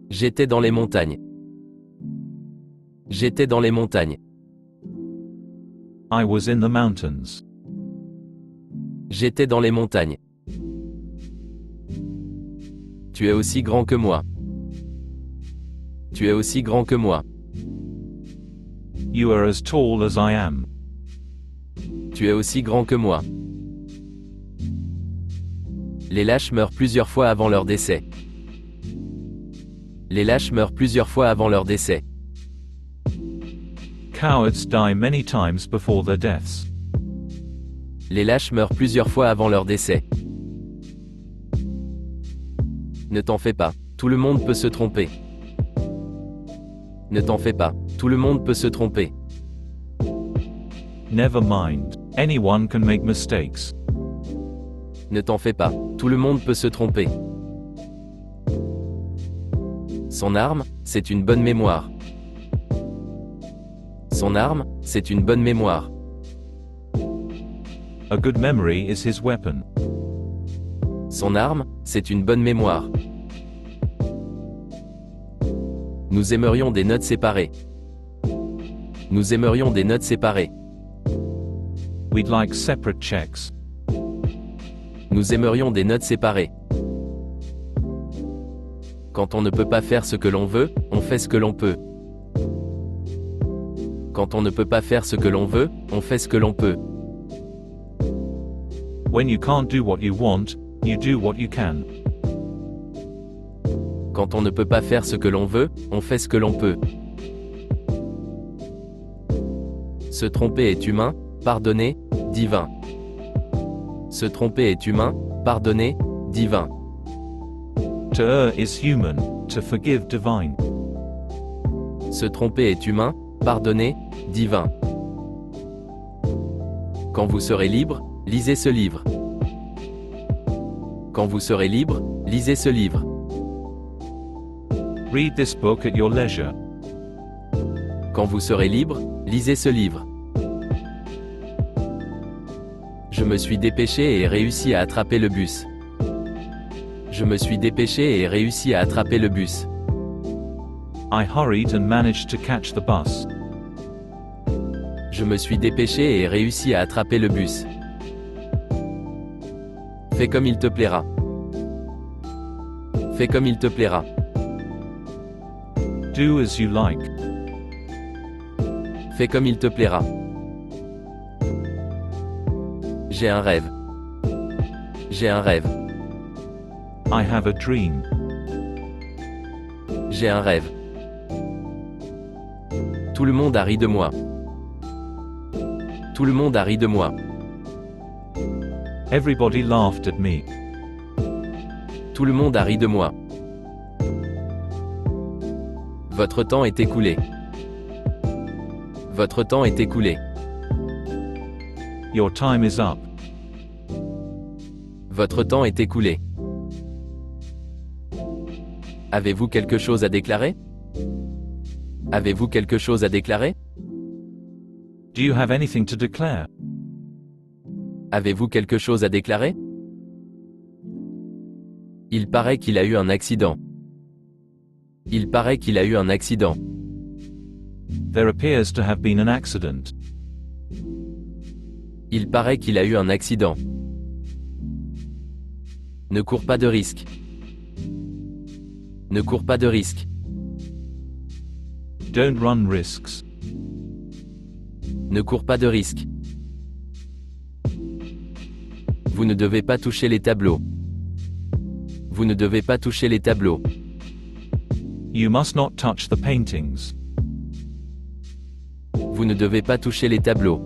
J'étais dans les montagnes. J'étais dans les montagnes. I was in the mountains. J'étais dans les montagnes. Tu es aussi grand que moi. Tu es aussi grand que moi. You are as tall as I am. Tu es aussi grand que moi. Les lâches meurent plusieurs fois avant leur décès. Les lâches meurent plusieurs fois avant leur décès. Cowards die many times before their deaths. Les lâches meurent plusieurs fois avant leur décès. Ne t'en fais pas, tout le monde peut se tromper. Ne t'en fais pas, tout le monde peut se tromper. Never mind. Anyone can make mistakes. Ne t'en fais pas, tout le monde peut se tromper. Son arme, c'est une bonne mémoire. Son arme, c'est une bonne mémoire. A good memory is his weapon. Son arme, c'est une bonne mémoire. Nous aimerions des notes séparées. Nous aimerions des notes séparées. We'd like separate checks. Nous aimerions des notes séparées. Quand on ne peut pas faire ce que l'on veut, on fait ce que l'on peut. Quand on ne peut pas faire ce que l'on veut, on fait ce que l'on peut. When you can't do what you want, you do what you can. Quand on ne peut pas faire ce que l'on veut, on fait ce que l'on peut. Se tromper est humain, pardonner, divin. Se tromper est humain, pardonner, divin. To err is human, to forgive divine. Se tromper est humain, pardonner, divin. Quand vous serez libre, lisez ce livre. Quand vous serez libre, lisez ce livre. Read this book at your leisure. Quand vous serez libre, lisez ce livre. Je me suis dépêché et réussi à attraper le bus. Je me suis dépêché et réussi à attraper le bus. I hurried and managed to catch the bus. Je me suis dépêché et réussi à attraper le bus. Fais comme il te plaira. Fais comme il te plaira. Do as you like. Fais comme il te plaira. J'ai un rêve. J'ai un rêve. I have a dream. J'ai un rêve. Tout le monde a ri de moi. Tout le monde a ri de moi. Everybody laughed at me. Tout le monde a ri de moi. Votre temps est écoulé. Votre temps est écoulé. Your time is up. Votre temps est écoulé. Avez-vous quelque chose à déclarer? Avez-vous quelque chose à déclarer? Do you have anything to declare? Avez-vous quelque chose à déclarer? Il paraît qu'il a eu un accident. Il paraît qu'il a eu un accident. There appears to have been an accident. Il paraît qu'il a eu un accident. Ne cours pas de risque. Ne cours pas de risque. Don't run risks. Ne cours pas de risque. Vous ne devez pas toucher les tableaux. Vous ne devez pas toucher les tableaux. You must not touch the paintings. Vous ne devez pas toucher les tableaux.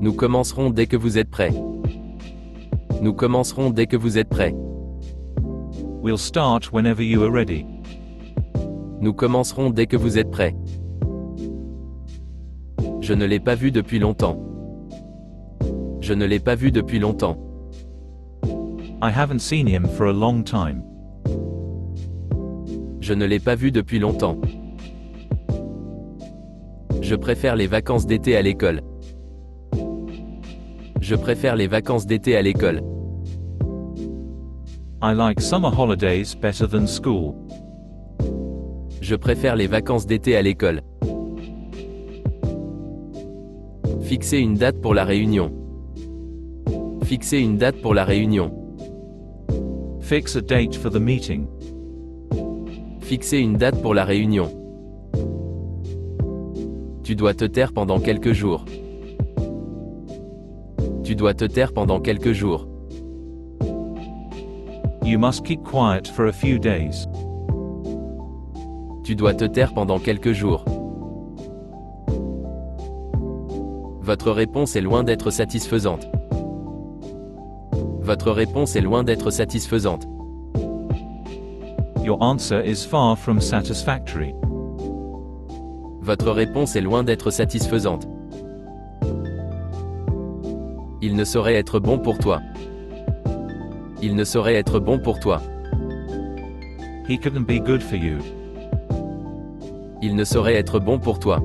Nous commencerons dès que vous êtes prêts. Nous commencerons dès que vous êtes prêts. We'll start whenever you are ready. Nous commencerons dès que vous êtes prêts. Je ne l'ai pas vu depuis longtemps. Je ne l'ai pas vu depuis longtemps. I haven't seen him for a long time. Je ne l'ai pas vu depuis longtemps. Je préfère les vacances d'été à l'école. Je préfère les vacances d'été à l'école. I like summer holidays better than school. Je préfère les vacances d'été à l'école. Fixer une date pour la réunion. Fixer une date pour la réunion. Fix a date for the meeting. Fixer une date pour la réunion. Tu dois te taire pendant quelques jours. Tu dois te taire pendant quelques jours. You must keep quiet for a few days. Tu dois te taire pendant quelques jours. Votre réponse est loin d'être satisfaisante. Votre réponse est loin d'être satisfaisante. Your answer is far from satisfactory. Votre réponse est loin d'être satisfaisante. Il ne saurait être bon pour toi. Il ne saurait être bon pour toi. He couldn't be good for you. Il ne saurait être bon pour toi.